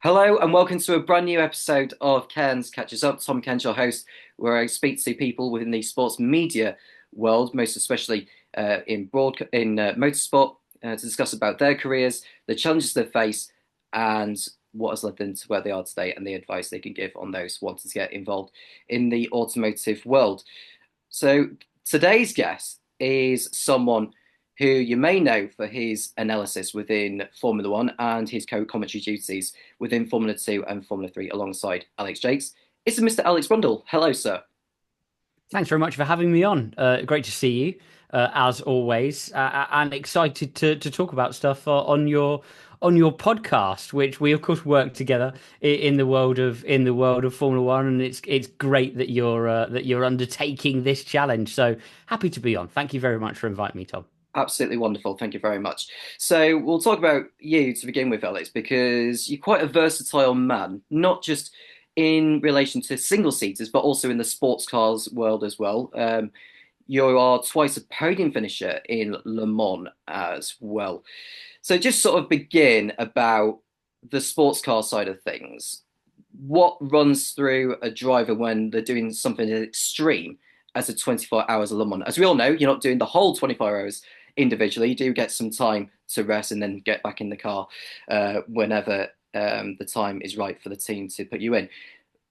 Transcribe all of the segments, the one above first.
Hello and welcome to a brand new episode of Cairns Catches Up. Tom Cairns, your host, where I speak to people within the sports media world, most especially in motorsport, to discuss about their careers, the challenges they face, and what has led them to where they are today, and the advice they can give on those wanting to get involved in the automotive world. So today's guest is someone who you may know for his analysis within Formula One and his co-commentary duties within Formula Two and Formula Three alongside Alex Jakes. It's Mr. Alex Brundle. Hello, sir. Thanks very much for having me on. Great to see you, as always, and excited to talk about stuff on your podcast, which we of course work together in the world of Formula One, and it's great that you're undertaking this challenge. So happy to be on. Thank you very much for inviting me, Tom. Absolutely wonderful. Thank you very much. So we'll talk about you to begin with, Alex, because you're quite a versatile man, not just in relation to single seaters, but also in the sports cars world as well. You are twice a podium finisher in Le Mans as well. So just sort of begin about the sports car side of things. What runs through a driver when they're doing something as extreme as a 24 hours of Le Mans? As we all know, you're not doing the whole 24 hours individually. You do get some time to rest and then get back in the car whenever the time is right for the team to put you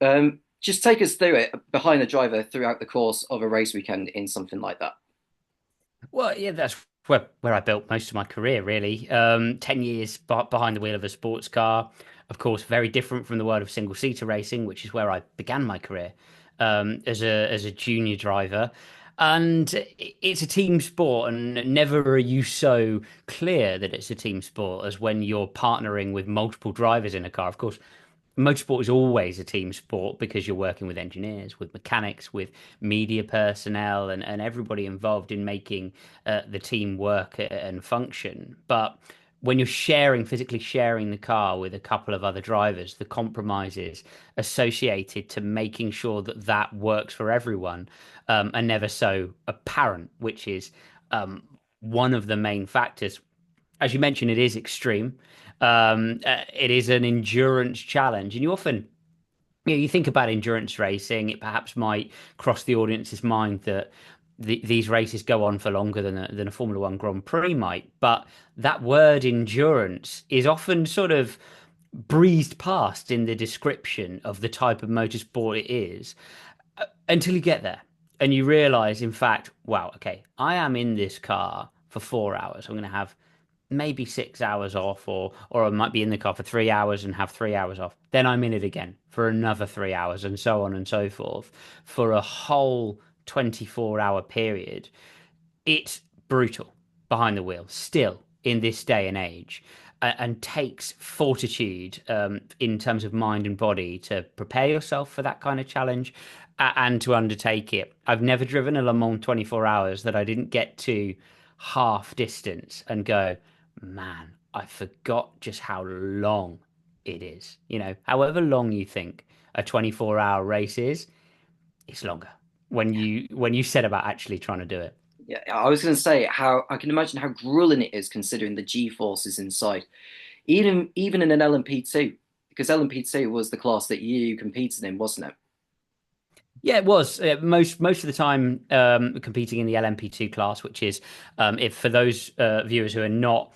in. Just take us through it behind the driver throughout the course of a race weekend in something like that. Well, yeah, that's where I built most of my career, really. 10 years behind the wheel of a sports car. Of course, very different from the world of single seater racing, which is where I began my career as a junior driver. And it's a team sport, and never are you so clear that it's a team sport as when you're partnering with multiple drivers in a car. Of course, motorsport is always a team sport because you're working with engineers, with mechanics, with media personnel, and everybody involved in making the team work and function. But when you're physically sharing the car with a couple of other drivers, the compromises associated to making sure that that works for everyone are never so apparent, which is one of the main factors. As you mentioned, it is extreme. It is an endurance challenge, and you think about endurance racing, it perhaps might cross the audience's mind that these races go on for longer than a Formula One Grand Prix might. But that word endurance is often sort of breezed past in the description of the type of motorsport it is until you get there and you realize, in fact, wow, okay, I am in this car for 4 hours. I'm going to have maybe 6 hours off, or I might be in the car for 3 hours and have 3 hours off. Then I'm in it again for another 3 hours, and so on and so forth, for a whole 24-hour period. It's brutal behind the wheel still in this day and age, and takes fortitude in terms of mind and body to prepare yourself for that kind of challenge and to undertake it. I've never driven a Le Mans 24 hours that I didn't get to half distance and go, man, I forgot just how long it is. However long you think a 24-hour race is, it's longer when you set about actually trying to do it. Yeah, I was going to say how I can imagine how grueling it is considering the G forces inside, even in an LMP2, because LMP2 was the class that you competed in, wasn't it? Yeah, it was most of the time competing in the LMP2 class, which is if for those viewers who are not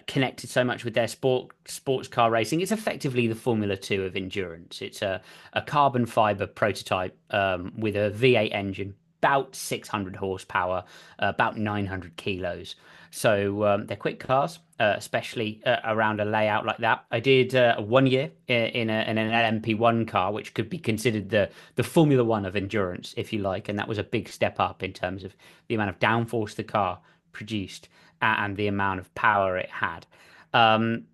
connected so much with their sports car racing, it's effectively the Formula Two of endurance. It's a carbon fiber prototype with a V8 engine, about 600 horsepower, about 900 kilos. So they're quick cars, especially around a layout like that. I did 1 year in an LMP1 car, which could be considered the Formula One of endurance, if you like, and that was a big step up in terms of the amount of downforce the car produced and the amount of power it had. Um,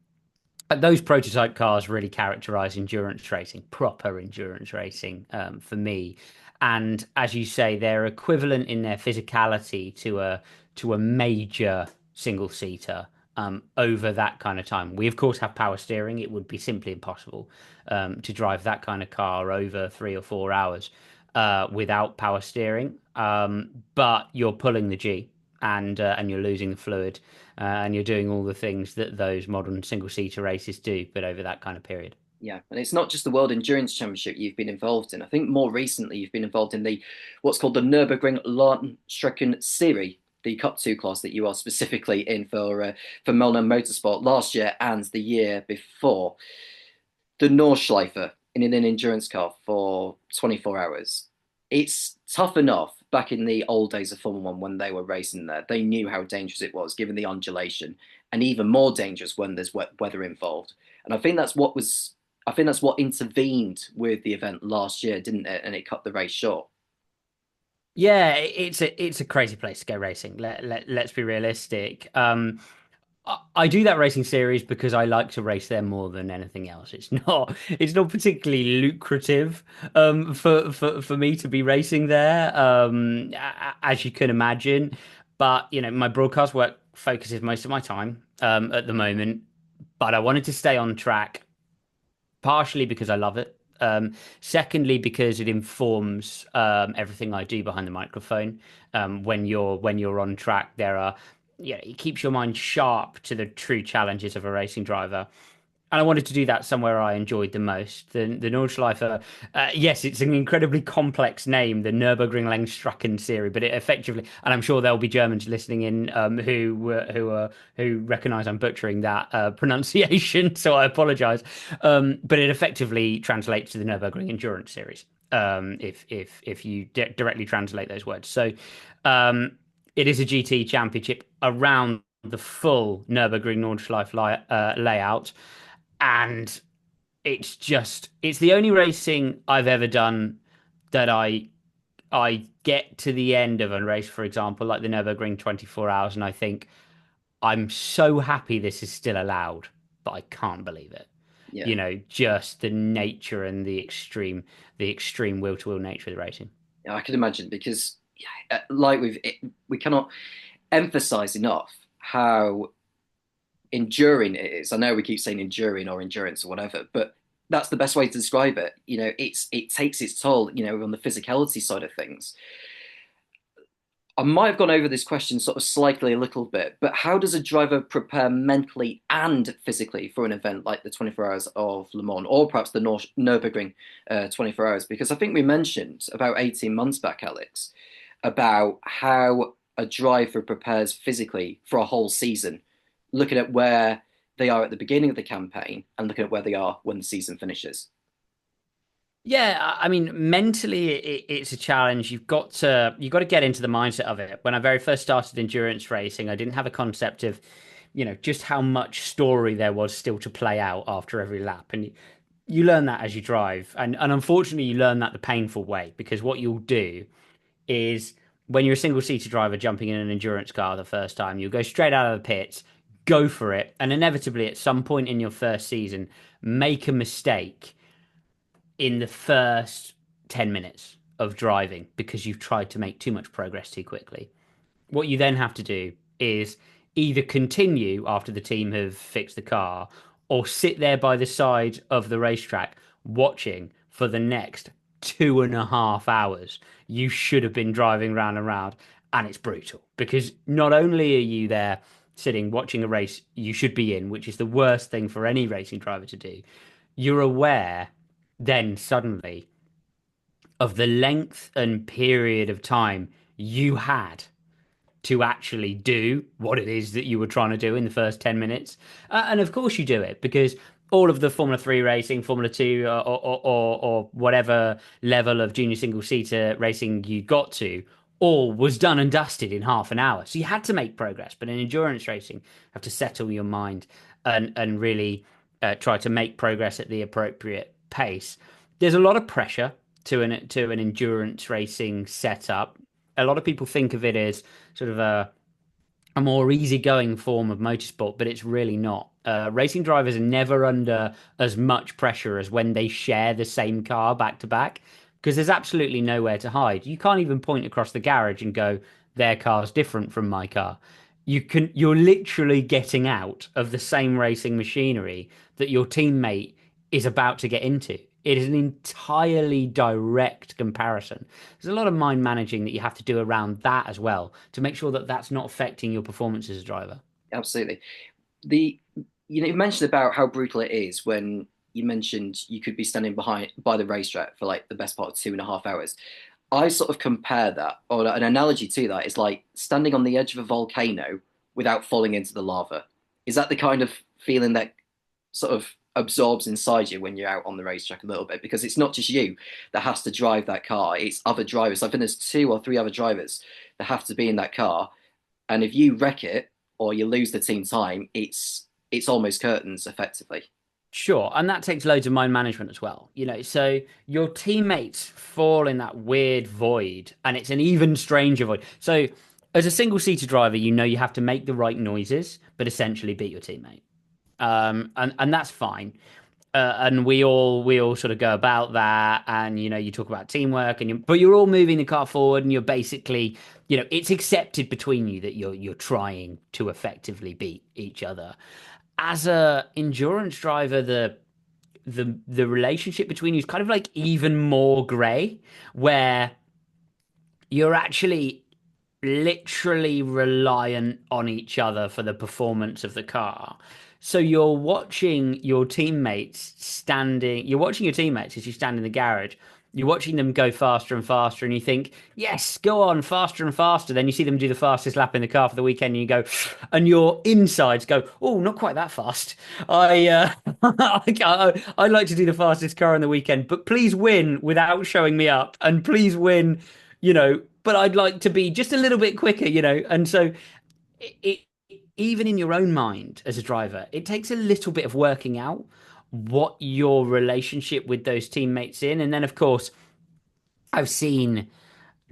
but those prototype cars really characterize endurance racing, proper endurance racing for me. And as you say, they're equivalent in their physicality to a major single seater over that kind of time. We of course have power steering. It would be simply impossible to drive that kind of car over 3 or 4 hours without power steering. But you're pulling the G and you're losing the fluid and you're doing all the things that those modern single seater races do, but over that kind of period. Yeah, and it's not just the World Endurance Championship you've been involved in. I think more recently you've been involved in the what's called the Nurburgring Strecken Series, the Cup 2 class that you are specifically in for Melbourne Motorsport last year and the year before. The Nordschleife in an endurance car for 24 hours. It's tough enough back in the old days of Formula One when they were racing there. They knew how dangerous it was given the undulation, and even more dangerous when there's weather involved. And I think that's what intervened with the event last year, didn't it? And it cut the race short. Yeah, it's a crazy place to go racing. Let's be realistic. I do that racing series because I like to race there more than anything else. It's not particularly lucrative for me to be racing there, as you can imagine. But my broadcast work focuses most of my time at the moment. But I wanted to stay on track, partially because I love it. Secondly, because it informs everything I do behind the microphone. When you're on track, it keeps your mind sharp to the true challenges of a racing driver. And I wanted to do that somewhere I enjoyed the most. The Nordschleife, yes, it's an incredibly complex name, the Nurburgring Langstracken series, but it effectively, and I'm sure there'll be Germans listening in who recognise I'm butchering that pronunciation, so I apologise. But it effectively translates to the Nurburgring Endurance Series, if you directly translate those words. So it is a GT championship around the full Nurburgring Nordschleife layout, and it's the only racing I've ever done that I get to the end of a race, for example, like the Nurburgring 24 hours, and I think I'm so happy this is still allowed, but I can't believe it. Yeah, Just the nature and the extreme will to will nature of the racing. yeah, I can imagine because like we cannot emphasize enough how enduring it is. I know we keep saying enduring or endurance or whatever, but that's the best way to describe it. It takes its toll, on the physicality side of things. I might have gone over this question sort of slightly a little bit, but how does a driver prepare mentally and physically for an event like the 24 Hours of Le Mans or perhaps the Nürburgring 24 Hours? Because I think we mentioned about 18 months back, Alex, about how a driver prepares physically for a whole season, looking at where they are at the beginning of the campaign and looking at where they are when the season finishes. Yeah, I mean, mentally, it's a challenge. You've got to get into the mindset of it. When I very first started endurance racing, I didn't have a concept of, just how much story there was still to play out after every lap, and you learn that as you drive, and unfortunately, you learn that the painful way because what you'll do is when you're a single seater driver jumping in an endurance car the first time, you'll go straight out of the pits, go for it, and inevitably at some point in your first season, make a mistake in the first 10 minutes of driving because you've tried to make too much progress too quickly. What you then have to do is either continue after the team have fixed the car or sit there by the side of the racetrack watching for the next 2.5 hours. You should have been driving round and round, and it's brutal because not only are you there sitting watching a race you should be in, which is the worst thing for any racing driver to do, you're aware then suddenly of the length and period of time you had to actually do what it is that you were trying to do in the first 10 minutes. And of course you do it because all of the Formula 3 racing, Formula 2, or whatever level of junior single seater racing you got to, all was done and dusted in half an hour. So you had to make progress. But in endurance racing, you have to settle your mind and really try to make progress at the appropriate pace. There's a lot of pressure to an endurance racing setup. A lot of people think of it as sort of a more easygoing form of motorsport, but it's really not. Racing drivers are never under as much pressure as when they share the same car back to back, because there's absolutely nowhere to hide. You can't even point across the garage and go, their car's different from my car. You're literally getting out of the same racing machinery that your teammate is about to get into. It is an entirely direct comparison. There's a lot of mind managing that you have to do around that as well to make sure that that's not affecting your performance as a driver. Absolutely. The You mentioned about how brutal it is when you mentioned you could be standing behind by the racetrack for like the best part of 2.5 hours. I sort of compare that, or an analogy to that is like standing on the edge of a volcano without falling into the lava. Is that the kind of feeling that sort of absorbs inside you when you're out on the racetrack a little bit? Because it's not just you that has to drive that car, it's other drivers. I think there's two or three other drivers that have to be in that car. And if you wreck it or you lose the team time, it's almost curtains effectively. Sure, and that takes loads of mind management as well. So your teammates fall in that weird void, and it's an even stranger void. So as a single-seater driver, you have to make the right noises, but essentially beat your teammate. And that's fine. And we all sort of go about that, and you talk about teamwork, but you're all moving the car forward, and you're basically, it's accepted between you that you're trying to effectively beat each other. As a endurance driver, the relationship between you is kind of like even more grey, where you're actually literally reliant on each other for the performance of the car. So you're watching your teammates as you stand in the garage. You're watching them go faster and faster, and you think, yes, go on faster and faster. Then you see them do the fastest lap in the car for the weekend, and you go, and your insides go, oh, not quite that fast. I'd like to do the fastest car on the weekend, but please win without showing me up, and please win, but I'd like to be just a little bit quicker, And so it even in your own mind as a driver, it takes a little bit of working out what your relationship with those teammates in. And then of course, I've seen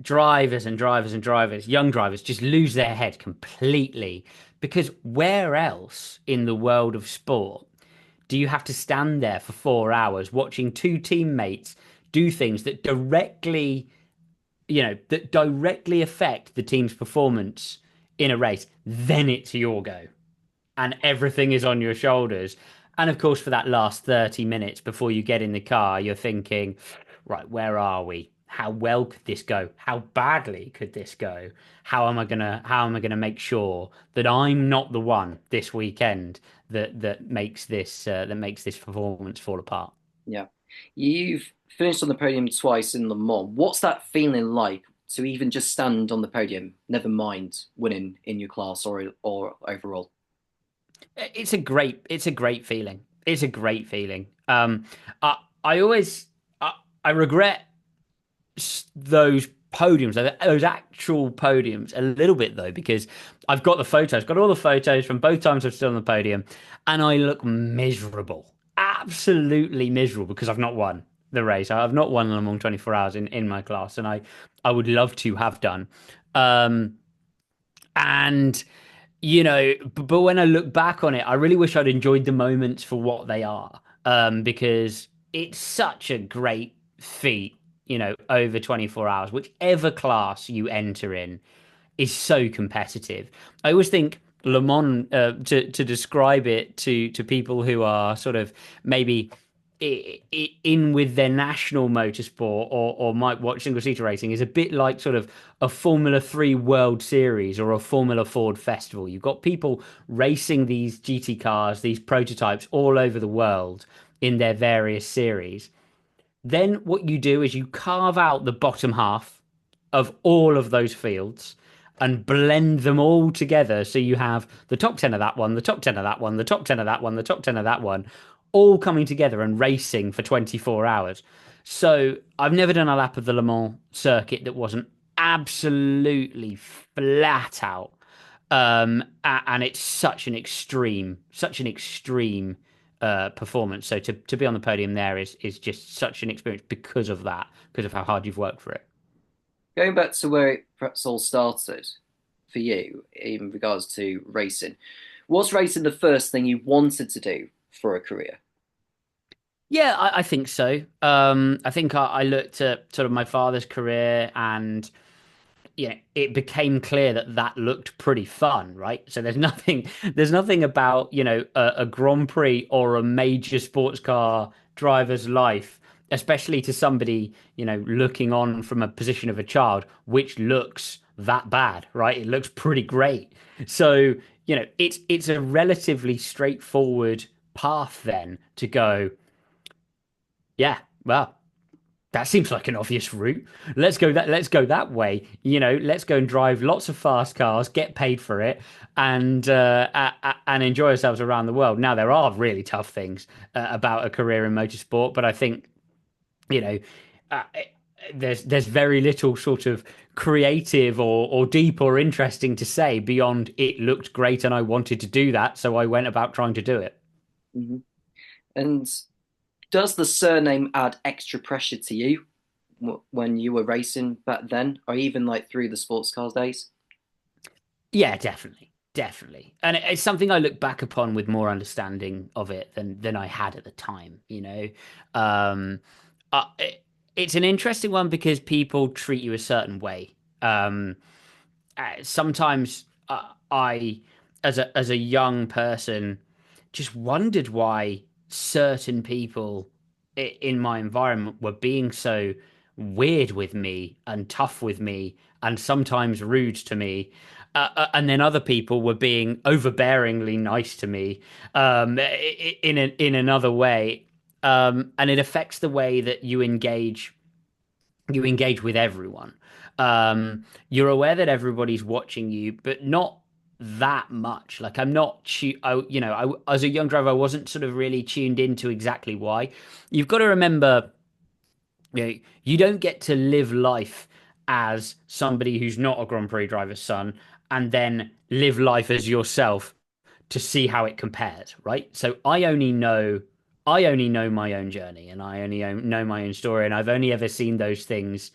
drivers and drivers and drivers, young drivers, just lose their head completely, because where else in the world of sport do you have to stand there for 4 hours watching two teammates do things that directly affect the team's performance in a race? Then it's your go, and everything is on your shoulders. And of course, for that last 30 minutes before you get in the car, you're thinking, right, where are we? How well could this go? How badly could this go? How am I gonna make sure that I'm not the one this weekend that makes this performance fall apart? Yeah. You've finished on the podium twice in Le Mans. What's that feeling like to even just stand on the podium, never mind winning in your class or overall? It's a great feeling. It's a great feeling. I always I regret those podiums, those actual podiums, a little bit though, because I've got all the photos from both times I've stood on the podium, and I look miserable, absolutely miserable, because I've not won the race. I've not won among 24 hours in my class, and I would love to have done. Um, and but when I look back on it, I really wish I'd enjoyed the moments for what they are, because it's such a great feat, over 24 hours, whichever class you enter in is so competitive. I always think Le Mans, to describe it to people who are sort of maybe in with their national motorsport, or might watch single seater racing, is a bit like sort of a Formula 3 World Series or a Formula Ford Festival. You've got people racing these GT cars, these prototypes all over the world in their various series. Then what you do is you carve out the bottom half of all of those fields and blend them all together. So you have the top 10 of that one, the top 10 of that one, the top 10 of that one, the top 10 of that one, all coming together and racing for 24 hours. So I've never done a lap of the Le Mans circuit that wasn't absolutely flat out. And it's such an extreme performance. So to be on the podium there is just such an experience because of that, because of how hard you've worked for it. Going back to where it perhaps all started for you in regards to racing, was racing the first thing you wanted to do for a career? Yeah, I think so. I think I looked at sort of my father's career, and it became clear that looked pretty fun, right? So there's nothing about, a Grand Prix or a major sports car driver's life, especially to somebody, looking on from a position of a child, which looks that bad, right? It looks pretty great. So, it's a relatively straightforward path then to go, Yeah, well, that seems like an obvious route. Let's go that way. Let's go and drive lots of fast cars, get paid for it, and enjoy ourselves around the world. Now there are really tough things about a career in motorsport, but I think you know uh, there's very little sort of creative or deep or interesting to say beyond it looked great and I wanted to do that, so I went about trying to do it. Mhm. And does the surname add extra pressure to you when you were racing back then, or even like through the sports cars days? Yeah, definitely, definitely, and it's something I look back upon with more understanding of it than I had at the time. Um, it's an interesting one because people treat you a certain way. Sometimes I, as a young person, just wondered why certain people in my environment were being so weird with me and tough with me and sometimes rude to me. And then other people were being overbearingly nice to me in another way. And it affects the way that you engage with everyone. You're aware that everybody's watching you, but not that much. Like I'm not, as a young driver, I wasn't sort of really tuned into exactly why. You've got to remember, you don't get to live life as somebody who's not a Grand Prix driver's son and then live life as yourself to see how it compares, right? So I only know my own journey and I only know my own story, and I've only ever seen those things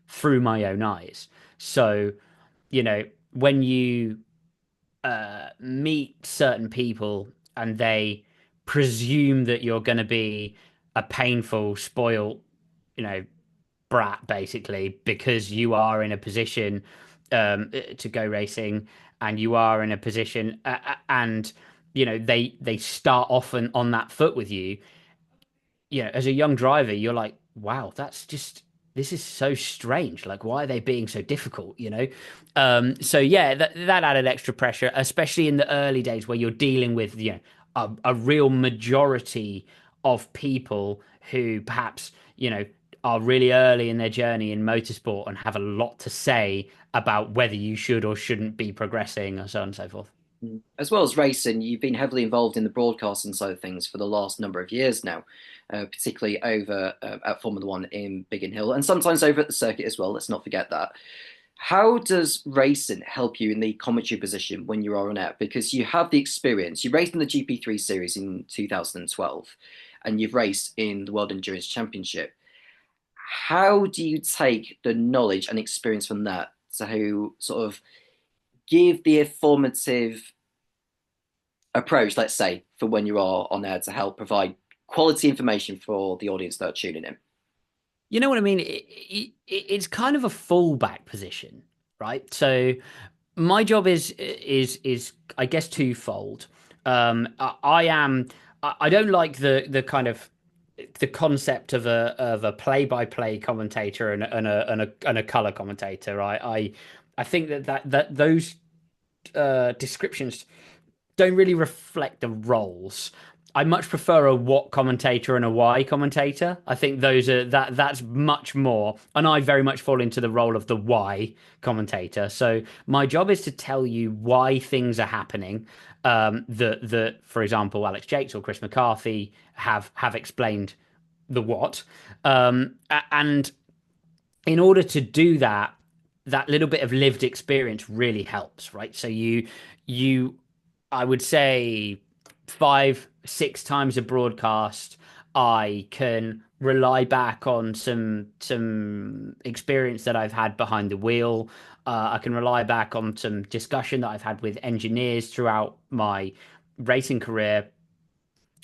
through my own eyes. So, when you meet certain people and they presume that you're going to be a painful, spoiled, you know, brat basically because you are in a position to go racing and you are in a position and they start off on that foot with you. As a young driver, you're like, wow, this is so strange. Like, why are they being so difficult? So yeah, that added extra pressure, especially in the early days where you're dealing with a real majority of people who perhaps are really early in their journey in motorsport and have a lot to say about whether you should or shouldn't be progressing, and so on and so forth. As well as racing, you've been heavily involved in the broadcasting side of things for the last number of years now, particularly over at Formula One in Biggin Hill, and sometimes over at the circuit as well. Let's not forget that. How does racing help you in the commentary position when you are on air? Because you have the experience. You raced in the GP3 series in 2012, and you've raced in the World Endurance Championship. How do you take the knowledge and experience from that to sort of give the informative approach, let's say, for when you are on air to help provide quality information for the audience that are tuning in? You know what I mean? It's kind of a fallback position, right? So my job is I guess twofold. I am I don't like the kind of the concept of a play-by-play commentator and a color commentator. I think that those descriptions don't really reflect the roles. I much prefer a what commentator and a why commentator. I think that's much more, and I very much fall into the role of the why commentator. So my job is to tell you why things are happening. That for example, Alex Jakes or Chris McCarthy have explained the what, and in order to do that, that little bit of lived experience really helps, right? So you I would say 5, 6 times a broadcast, I can rely back on some experience that I've had behind the wheel. I can rely back on some discussion that I've had with engineers throughout my racing career,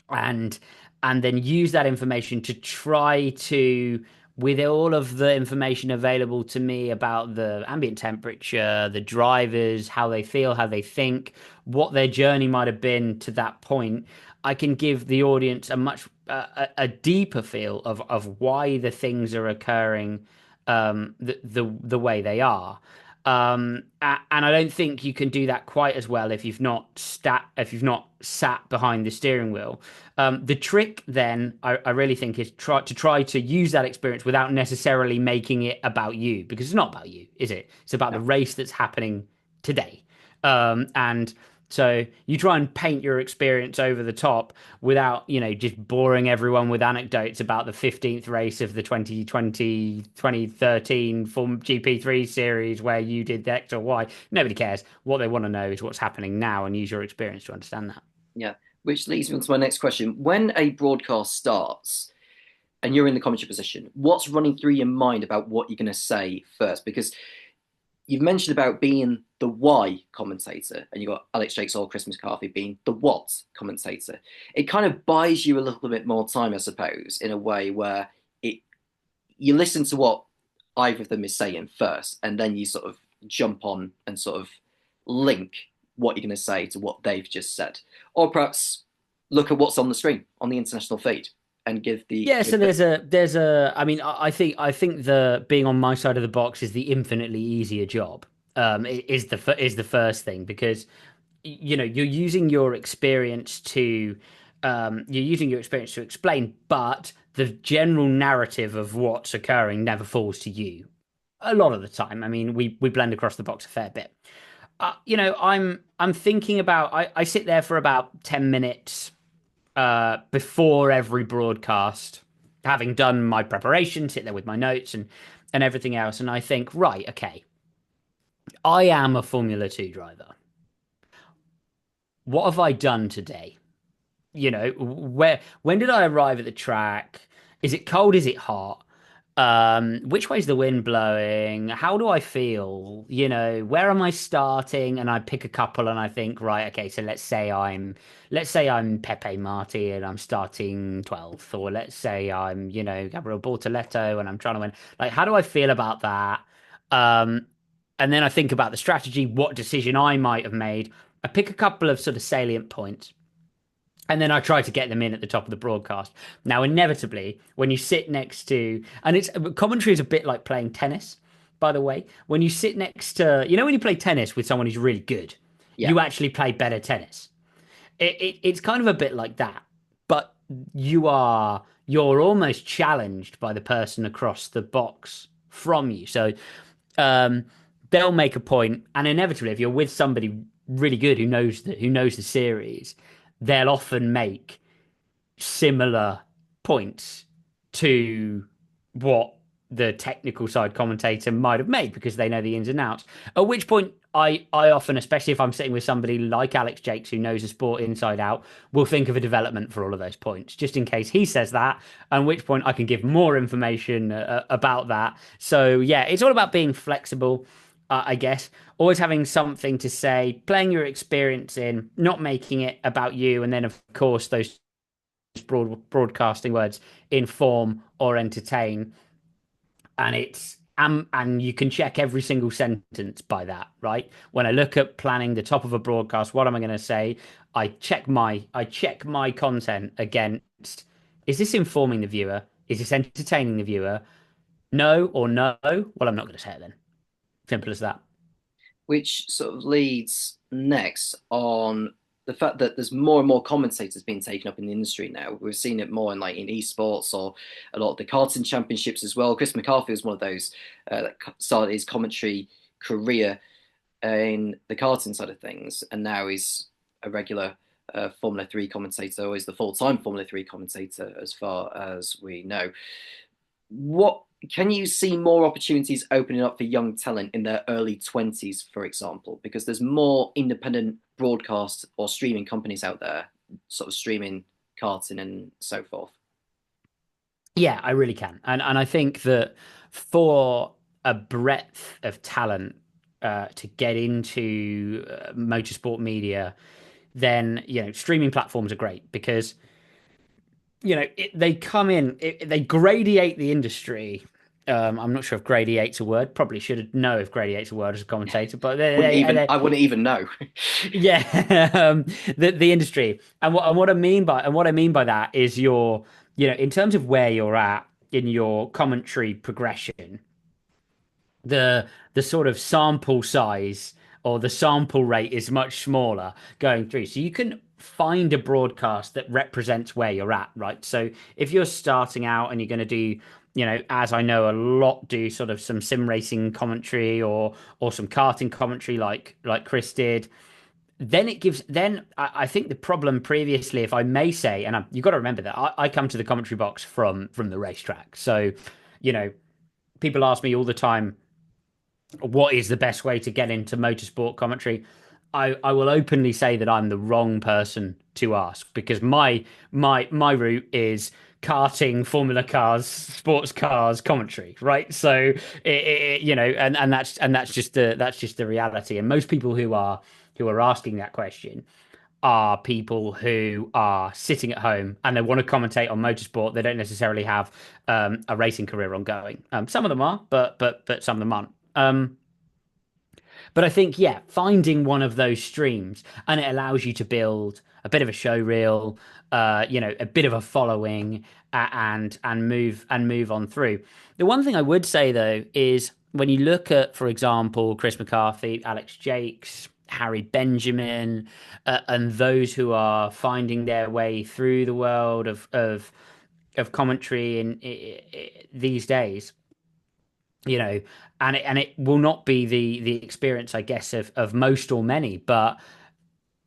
and then use that information to try to, with all of the information available to me about the ambient temperature, the drivers, how they feel, how they think, what their journey might have been to that point, I can give the audience a much a deeper feel of why the things are occurring the way they are. And I don't think you can do that quite as well if you've not sat behind the steering wheel. The trick then, I really think, is try to use that experience without necessarily making it about you, because it's not about you, is it? It's about the No. race that's happening today. And so you try and paint your experience over the top without, just boring everyone with anecdotes about the 15th race of the 2013 Form GP3 series where you did X or Y. Nobody cares. What they want to know is what's happening now and use your experience to understand that. Yeah. Which leads me on to my next question. When a broadcast starts and you're in the commentary position, what's running through your mind about what you're going to say first? Because you've mentioned about being the why commentator, and you've got Alex Jakes or Chris McCarthy being the what commentator. It kind of buys you a little bit more time, I suppose, in a way where it you listen to what either of them is saying first, and then you sort of jump on and sort of link what you're going to say to what they've just said, or perhaps look at what's on the screen on the international feed and Yeah, so give the there's a I mean I think the being on my side of the box is the infinitely easier job. Is the first thing, because you're using your experience to explain, but the general narrative of what's occurring never falls to you a lot of the time. I mean, we blend across the box a fair bit. I'm thinking about, I sit there for about 10 minutes before every broadcast, having done my preparation, sit there with my notes and everything else, and I think, right, okay, I am a Formula 2 driver. What have I done today? When did I arrive at the track? Is it cold? Is it hot? Which way's the wind blowing? How do I feel? Where am I starting? And I pick a couple and I think, right, okay, so let's say I'm Pepe Marti and I'm starting 12th, or let's say I'm, Gabriel Bortoleto and I'm trying to win. Like, how do I feel about that? Um, and then I think about the strategy, what decision I might have made. I pick a couple of sort of salient points, and then I try to get them in at the top of the broadcast. Now, inevitably, when you sit next to, and it's commentary is a bit like playing tennis, by the way. When you sit next to, when you play tennis with someone who's really good, yeah. you actually play better tennis. It's kind of a bit like that, but you're almost challenged by the person across the box from you. So um, they'll make a point, and inevitably, if you're with somebody really good who knows the series, they'll often make similar points to what the technical side commentator might have made, because they know the ins and outs. At which point, I often, especially if I'm sitting with somebody like Alex Jakes who knows the sport inside out, will think of a development for all of those points, just in case he says that. At which point, I can give more information about that. So yeah, it's all about being flexible. I guess always having something to say, playing your experience in, not making it about you, and then of course those broadcasting words: inform or entertain. And you can check every single sentence by that, right? When I look at planning the top of a broadcast, what am I going to say? I check my content against: is this informing the viewer? Is this entertaining the viewer? No or no? Well, I'm not going to say it then. Simple as that. Which sort of leads next on the fact that there's more and more commentators being taken up in the industry now. We've seen it more in esports or a lot of the karting championships as well. Chris McCarthy was one of those that started his commentary career in the karting side of things, and now he's a regular Formula 3 commentator, or is the full-time Formula 3 commentator as far as we know. What can you see more opportunities opening up for young talent in their early 20s, for example? Because there's more independent broadcast or streaming companies out there, sort of streaming karting and so forth. Yeah, I really can. And I think that for a breadth of talent to get into motorsport media, then streaming platforms are great, because they come in, they gradiate the industry. I'm not sure if gradiate's a word. Probably should know if gradiate's a word as a commentator, but I wouldn't even know. yeah, the industry. And what I mean by that is, in terms of where you're at in your commentary progression, the the sort of sample size or the sample rate is much smaller going through. So you can find a broadcast that represents where you're at, right? So if you're starting out and you're going to do, as I know a lot do, sort of some sim racing commentary or some karting commentary like Chris did, then it gives then I think the problem previously, if I may say, and you've got to remember that I come to the commentary box from the racetrack. So, you know, people ask me all the time, what is the best way to get into motorsport commentary? I will openly say that I'm the wrong person to ask, because my route is karting, Formula cars, sports cars commentary, right? So and that's just the reality. And most people who are asking that question are people who are sitting at home and they want to commentate on motorsport. They don't necessarily have a racing career ongoing. Some of them are, but some of them aren't. But I think, yeah, finding one of those streams, and it allows you to build a bit of a show reel, a bit of a following, and move on through. The one thing I would say though is when you look at, for example, Chris McCarthy, Alex Jakes, Harry Benjamin, and those who are finding their way through the world of commentary these days, you know, and it will not be the experience, I guess, of most or many, but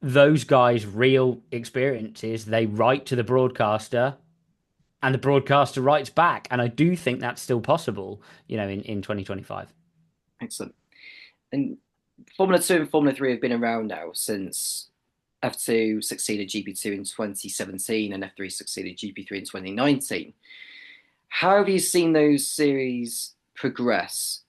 those guys' real experience is they write to the broadcaster and the broadcaster writes back. And I do think that's still possible, in 2025. Excellent. And Formula 2 and Formula 3 have been around now since F2 succeeded GP2 in 2017 and F3 succeeded GP3 in 2019. How have you seen those series progress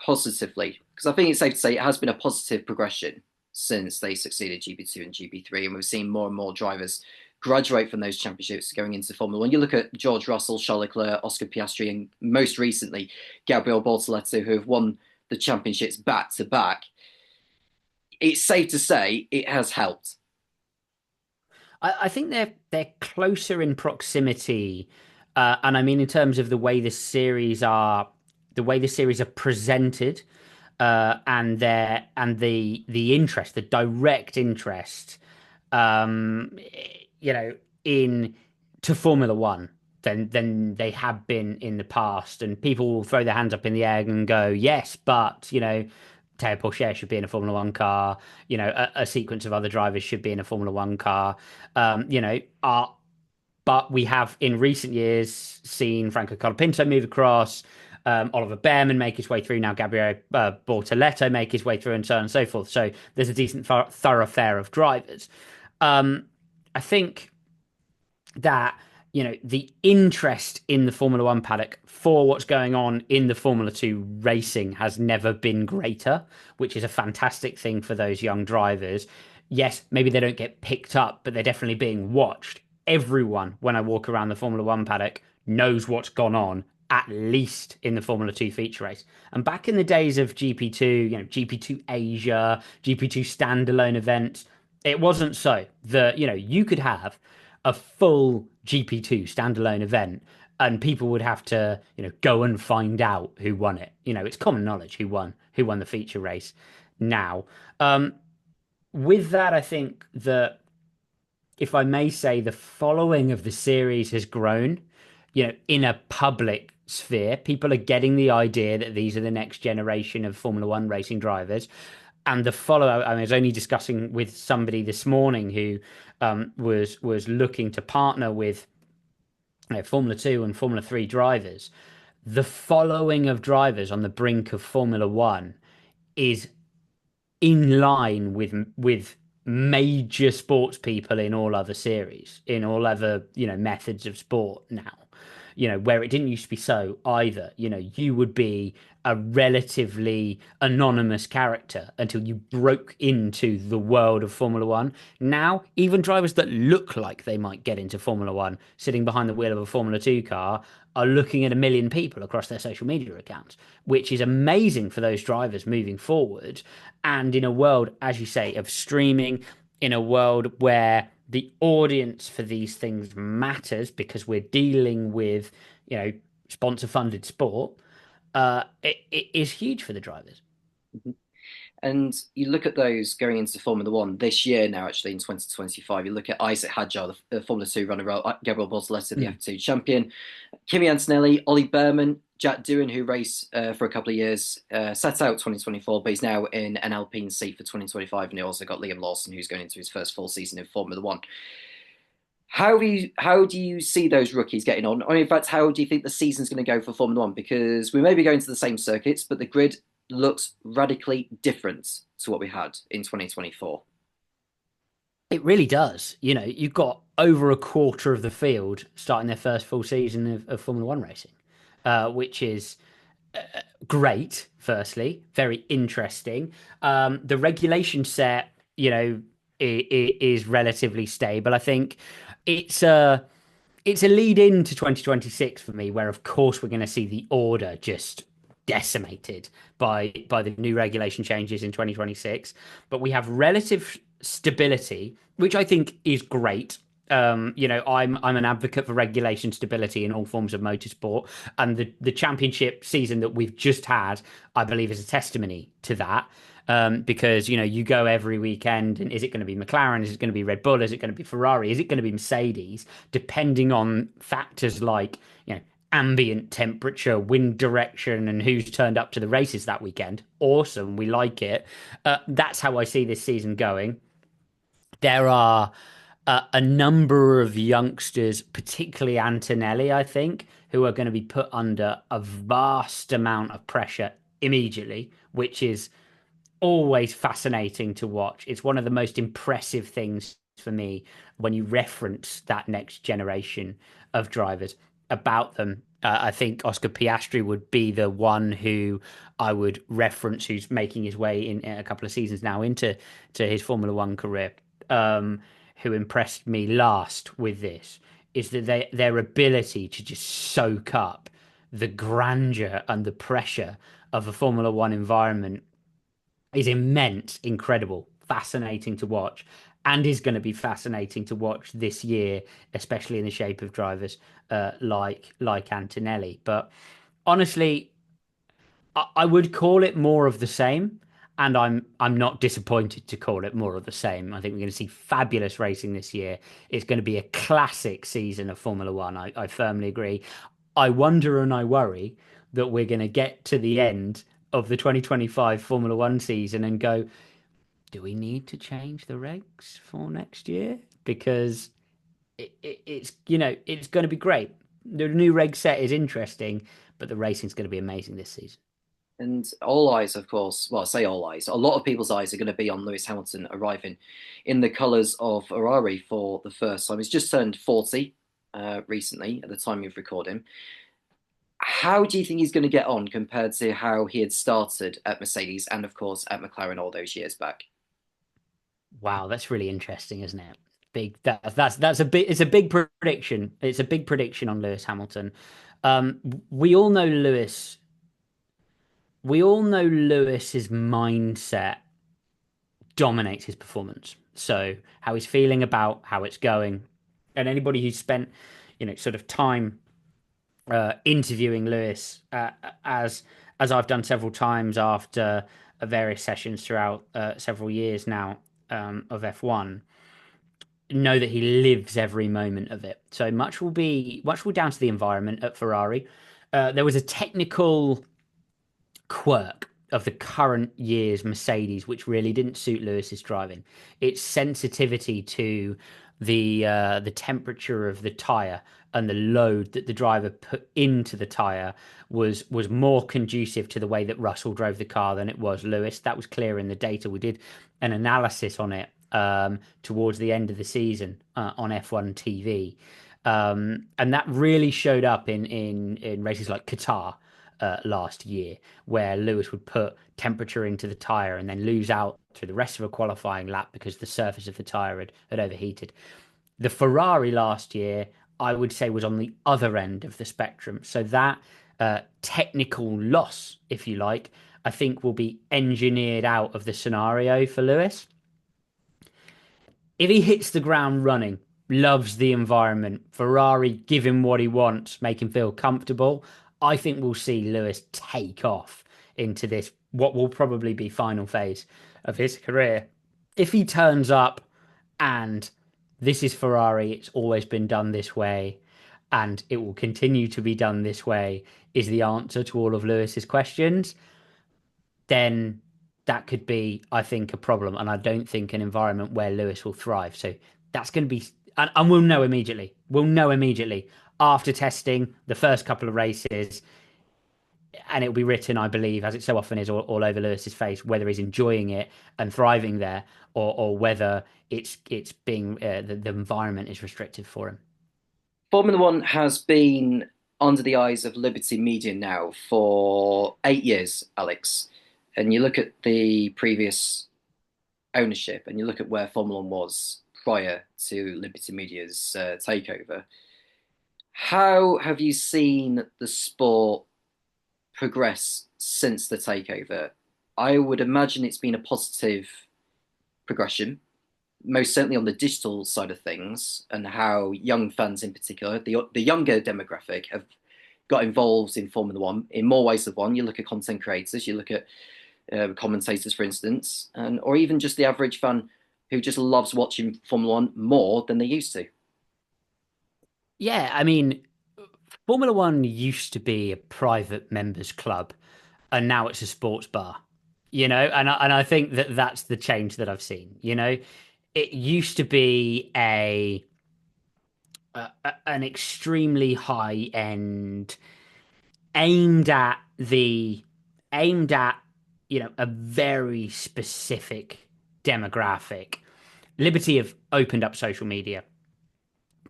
positively? Because I think it's safe to say it has been a positive progression since they succeeded GP2 and GP3, and we've seen more and more drivers graduate from those championships going into Formula One. You look at George Russell, Charles Leclerc, Oscar Piastri, and most recently Gabriel Bortoleto, who have won the championships back to back. It's safe to say it has helped. I think they're closer in proximity, and I mean in terms of the way the series are presented, and the interest, the direct interest, um, you know, in to Formula One than they have been in the past. And people will throw their hands up in the air and go, yes, but Teo Porcher should be in a Formula One car. A sequence of other drivers should be in a Formula One car. Um, you know, are but we have in recent years seen Franco Colapinto move across, Oliver Behrman make his way through, now Gabriel Bortoleto make his way through, and so on and so forth. So there's a decent thoroughfare of drivers. I think that the interest in the Formula One paddock for what's going on in the Formula Two racing has never been greater, which is a fantastic thing for those young drivers. Yes, maybe they don't get picked up, but they're definitely being watched. Everyone, when I walk around the Formula One paddock, knows what's gone on, at least in the Formula Two feature race. And back in the days of GP2, GP2 Asia, GP2 standalone events, it wasn't so. You could have a full GP2 standalone event, and people would have to, go and find out who won it. It's common knowledge who won the feature race now. With that, I think that, if I may say, the following of the series has grown, in a public sphere. People are getting the idea that these are the next generation of Formula One racing drivers. And the follow, I was only discussing with somebody this morning who was looking to partner with Formula Two and Formula Three drivers. The following of drivers on the brink of Formula One is in line with major sports people in all other series, in all other methods of sport now. Where it didn't used to be so either. You would be a relatively anonymous character until you broke into the world of Formula One. Now, even drivers that look like they might get into Formula One, sitting behind the wheel of a Formula Two car, are looking at a million people across their social media accounts, which is amazing for those drivers moving forward. And in a world, as you say, of streaming, in a world where the audience for these things matters because we're dealing with, sponsor funded sport. it is huge for the drivers. Mhm. And you look at those going into Formula One this year now, actually in 2025, you look at Isaac Hadjar, the Formula Two runner, Gabriel Bortoletti, the Mm. F2 champion, Kimi Antonelli, Ollie Behrman, Jack Doohan, who raced for a couple of years, set out 2024, but he's now in an Alpine seat for 2025. And you also got Liam Lawson, who's going into his first full season in Formula One. How do you see those rookies getting on? Or in fact, how do you think the season's going to go for Formula One? Because we may be going to the same circuits, but the grid looks radically different to what we had in 2024. It really does. You know, you've got over a quarter of the field starting their first full season of Formula One racing, which is great. Firstly, very interesting. The regulation set, you know, is relatively stable. I think it's a it's a lead into 2026 for me, where of course we're going to see the order just decimated by the new regulation changes in 2026. But we have relative stability, which I think is great. You know, I'm an advocate for regulation stability in all forms of motorsport, and the championship season that we've just had, I believe, is a testimony to that. Because you know you go every weekend, and is it going to be McLaren? Is it going to be Red Bull? Is it going to be Ferrari? Is it going to be Mercedes? Depending on factors like you know ambient temperature, wind direction, and who's turned up to the races that weekend. Awesome, we like it. That's how I see this season going. There are a number of youngsters, particularly Antonelli, I think, who are going to be put under a vast amount of pressure immediately, which is always fascinating to watch. It's one of the most impressive things for me when you reference that next generation of drivers about them. I think Oscar Piastri would be the one who I would reference, who's making his way in a couple of seasons now into his Formula One career. Who impressed me last with this is that their ability to just soak up the grandeur and the pressure of a Formula One environment is immense, incredible, fascinating to watch, and is going to be fascinating to watch this year, especially in the shape of drivers like Antonelli. But honestly, I would call it more of the same, and I'm not disappointed to call it more of the same. I think we're going to see fabulous racing this year. It's going to be a classic season of Formula One. I firmly agree. I wonder and I worry that we're going to get to the end of the 2025 Formula One season and go, do we need to change the regs for next year? Because it's you know it's going to be great. The new reg set is interesting, but the racing's going to be amazing this season. And all eyes, of course, well, I say all eyes, a lot of people's eyes are going to be on Lewis Hamilton arriving in the colours of Ferrari for the first time. He's just turned 40 recently at the time of recording. How do you think he's going to get on compared to how he had started at Mercedes and, of course, at McLaren all those years back? Wow, that's really interesting, isn't it? Big that's a big it's a big prediction. It's a big prediction on Lewis Hamilton. Um, we all know Lewis. We all know Lewis's mindset dominates his performance. So how he's feeling about how it's going, and anybody who's spent, you know, sort of time interviewing Lewis, as I've done several times after various sessions throughout several years now of F1, know that he lives every moment of it. So much will down to the environment at Ferrari. There was a technical quirk of the current year's Mercedes, which really didn't suit Lewis's driving. Its sensitivity to the temperature of the tire and the load that the driver put into the tire was more conducive to the way that Russell drove the car than it was Lewis. That was clear in the data. We did an analysis on it towards the end of the season on F1 TV. And that really showed up in races like Qatar last year, where Lewis would put temperature into the tyre and then lose out through the rest of a qualifying lap because the surface of the tyre had overheated. The Ferrari last year, I would say, was on the other end of the spectrum. So that technical loss, if you like, I think will be engineered out of the scenario for Lewis. If he hits the ground running, loves the environment, Ferrari give him what he wants, make him feel comfortable, I think we'll see Lewis take off into this, what will probably be final phase of his career. If he turns up and this is Ferrari, it's always been done this way, and it will continue to be done this way, is the answer to all of Lewis's questions, then that could be, I think, a problem. And I don't think an environment where Lewis will thrive. So that's going to be, and we'll know immediately. We'll know immediately after testing the first couple of races, and it'll be written, I believe, as it so often is, all over Lewis's face, whether he's enjoying it and thriving there, or whether it's being the environment is restrictive for him. Formula One has been under the eyes of Liberty Media now for 8 years, Alex. And you look at the previous ownership and you look at where Formula One was prior to Liberty Media's takeover. How have you seen the sport progress since the takeover? I would imagine it's been a positive progression, most certainly on the digital side of things, and how young fans in particular, the younger demographic, have got involved in Formula One in more ways than one. You look at content creators, you look at commentators, for instance, and or even just the average fan who just loves watching Formula One more than they used to. Yeah, I mean, Formula One used to be a private members club, and now it's a sports bar. And I think that that's the change that I've seen. It used to be an extremely high end, aimed at the aimed at a very specific demographic. Liberty have opened up social media.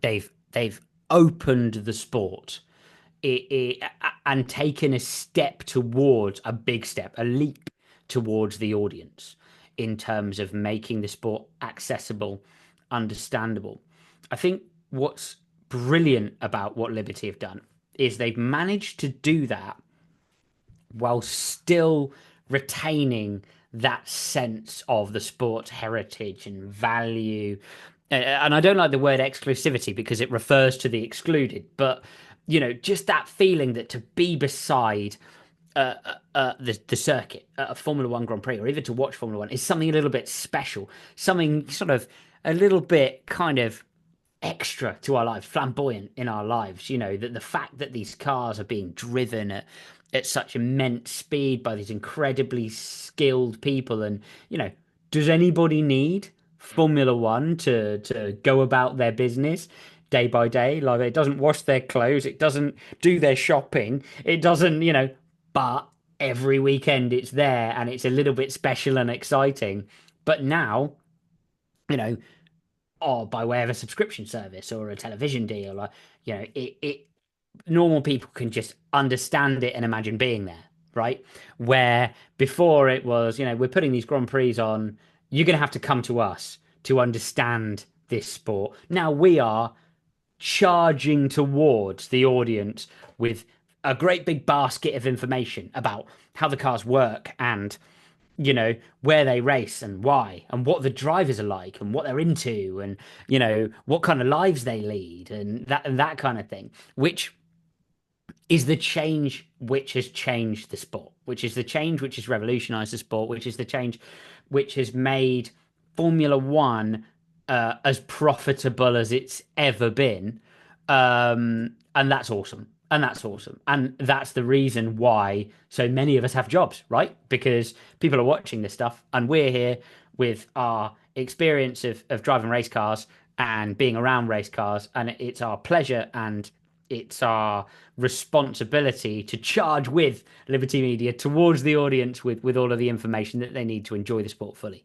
They've opened the sport, and taken a step towards a big step, a leap towards the audience in terms of making the sport accessible, understandable. I think what's brilliant about what Liberty have done is they've managed to do that while still retaining that sense of the sport's heritage and value. And I don't like the word exclusivity because it refers to the excluded, but just that feeling that to be beside the circuit at a Formula One Grand Prix, or even to watch Formula One, is something a little bit special, something sort of a little bit kind of extra to our lives, flamboyant in our lives. That the fact that these cars are being driven at such immense speed by these incredibly skilled people, and does anybody need Formula One to go about their business day by day? Like, it doesn't wash their clothes, it doesn't do their shopping, it doesn't, but every weekend it's there and it's a little bit special and exciting. But now, you know, or by way of a subscription service or a television deal, or it normal people can just understand it and imagine being there, right? Where before it was, we're putting these Grand Prix on, you're going to have to come to us to understand this sport. Now we are charging towards the audience with a great big basket of information about how the cars work, and where they race and why, and what the drivers are like and what they're into, and what kind of lives they lead, and that kind of thing, which is the change which has changed the sport, which is the change which has revolutionized the sport, which is the change which has made Formula One as profitable as it's ever been. And that's awesome. And that's awesome. And that's the reason why so many of us have jobs, right? Because people are watching this stuff, and we're here with our experience of driving race cars and being around race cars. And it's our pleasure and it's our responsibility to charge with Liberty Media towards the audience with all of the information that they need to enjoy the sport fully.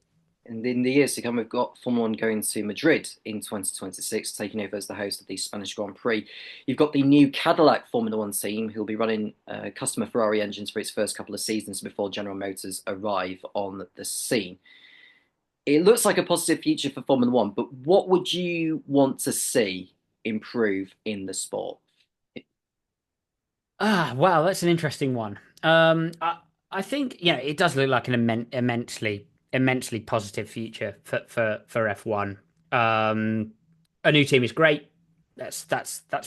And in the years to come, we've got Formula One going to Madrid in 2026, taking over as the host of the Spanish Grand Prix. You've got the new Cadillac Formula One team who'll be running customer Ferrari engines for its first couple of seasons before General Motors arrive on the scene. It looks like a positive future for Formula One, but what would you want to see improve in the sport? Wow, that's an interesting one. I think it does look like an immensely positive future for F1. A new team is great. That's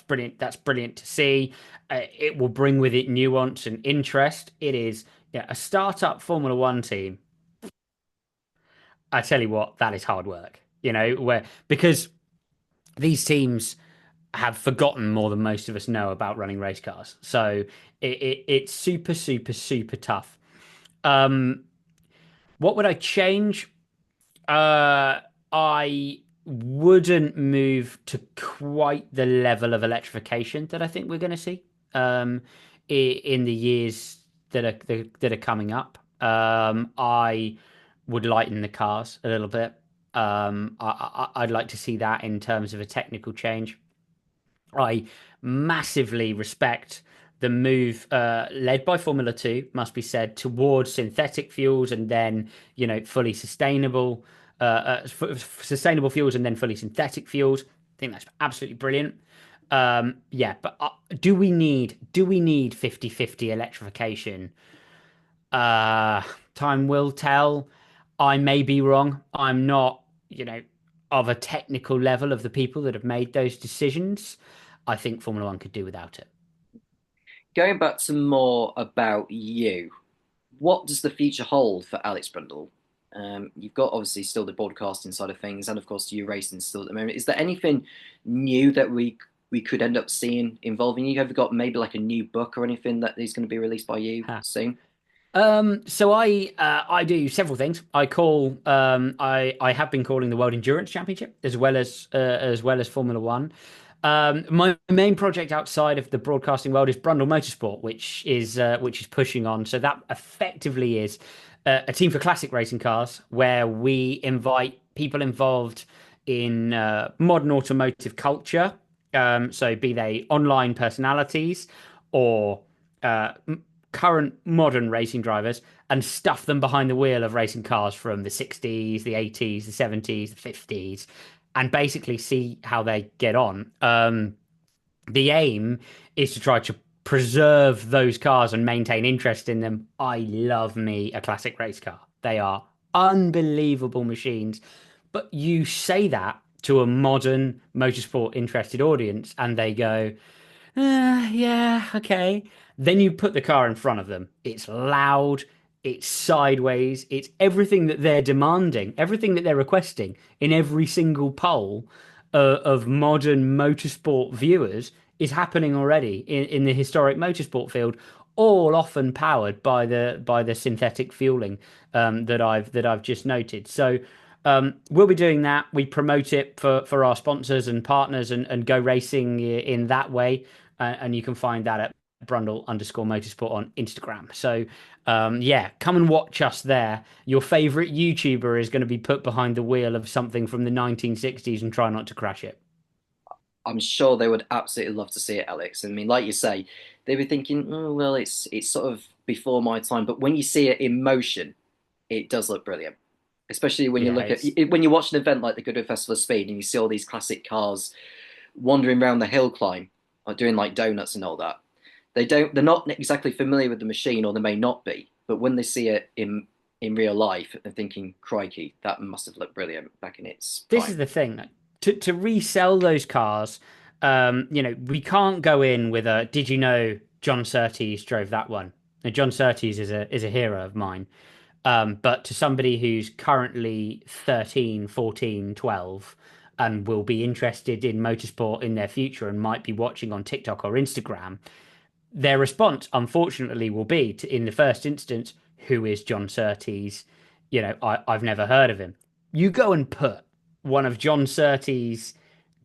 brilliant. That's brilliant to see. It will bring with it nuance and interest. It is, yeah, a startup Formula One team. I tell you what, that is hard work. Where because these teams have forgotten more than most of us know about running race cars. So it's super, super, super tough. Um, what would I change? Uh, I wouldn't move to quite the level of electrification that I think we're going to see in the years that are coming up. I would lighten the cars a little bit. I'd like to see that in terms of a technical change. I massively respect the move led by Formula 2, must be said, towards synthetic fuels and then, fully sustainable fuels and then fully synthetic fuels. I think that's absolutely brilliant. Yeah, but do we need 50-50 electrification? Uh, Time will tell. I may be wrong. I'm not, of a technical level of the people that have made those decisions. I think Formula One could do without it. Going back to more about you, what does the future hold for Alex Brundle? You've got obviously still the broadcasting side of things, and of course you racing still at the moment. Is there anything new that we could end up seeing involving you? Have you got maybe like a new book or anything that is going to be released by you Huh. soon? So I do several things. I have been calling the World Endurance Championship as well as Formula One. My main project outside of the broadcasting world is Brundle Motorsport, which is pushing on. So that effectively is a team for classic racing cars, where we invite people involved in modern automotive culture. So be they online personalities or uh, current modern racing drivers, and stuff them behind the wheel of racing cars from the 60s, the 80s, the 70s, the 50s, and basically see how they get on. The aim is to try to preserve those cars and maintain interest in them. I love me a classic race car. They are unbelievable machines. But you say that to a modern motorsport interested audience, and they go, yeah, okay. Then you put the car in front of them. It's loud, it's sideways, it's everything that they're demanding, everything that they're requesting in every single poll of modern motorsport viewers is happening already in the historic motorsport field, all often powered by the synthetic fueling that I've just noted. So we'll be doing that. We promote it for our sponsors and partners and go racing in that way. And you can find that at Brundle_motorsport on Instagram. So, yeah, come and watch us there. Your favorite YouTuber is going to be put behind the wheel of something from the 1960s and try not to crash it. I'm sure they would absolutely love to see it, Alex. I mean, like you say, they'd be thinking, oh well, it's sort of before my time, but when you see it in motion, it does look brilliant. Especially when you Yeah, look at it's when you watch an event like the Goodwood Festival of Speed and you see all these classic cars wandering around the hill climb, or doing like donuts and all that. They're not exactly familiar with the machine, or they may not be, but when they see it in real life, they're thinking, crikey, that must have looked brilliant back in its This is prime. the thing. Like, to resell those cars, we can't go in with a. Did you know John Surtees drove that one? Now, John Surtees is a hero of mine. But to somebody who's currently 13, 14, 12, and will be interested in motorsport in their future and might be watching on TikTok or Instagram, their response, unfortunately, will be in the first instance, who is John Surtees? I've never heard of him. You go and put one of John Surtees'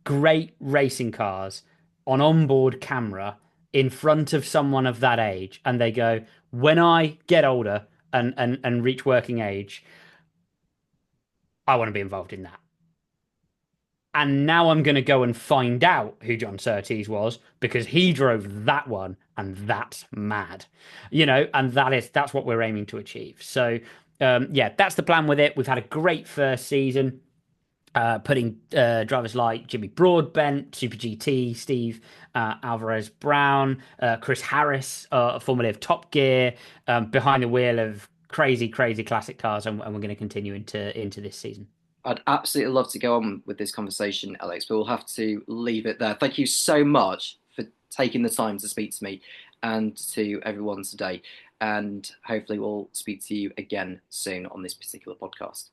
great racing cars on onboard camera in front of someone of that age, and they go, when I get older and reach working age, I want to be involved in that. And now I'm going to go and find out who John Surtees was because he drove that one, and that's mad, and that's what we're aiming to achieve. So, yeah, that's the plan with it. We've had a great first season, putting drivers like Jimmy Broadbent, Super GT, Steve Alvarez Brown, Chris Harris, formerly of Top Gear, behind the wheel of crazy, crazy classic cars, and we're going to continue into this season. I'd absolutely love to go on with this conversation, Alex, but we'll have to leave it there. Thank you so much for taking the time to speak to me and to everyone today. And hopefully, we'll speak to you again soon on this particular podcast.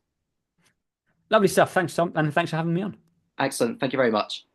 Lovely stuff. Thanks, Tom, and thanks for having me on. Excellent. Thank you very much.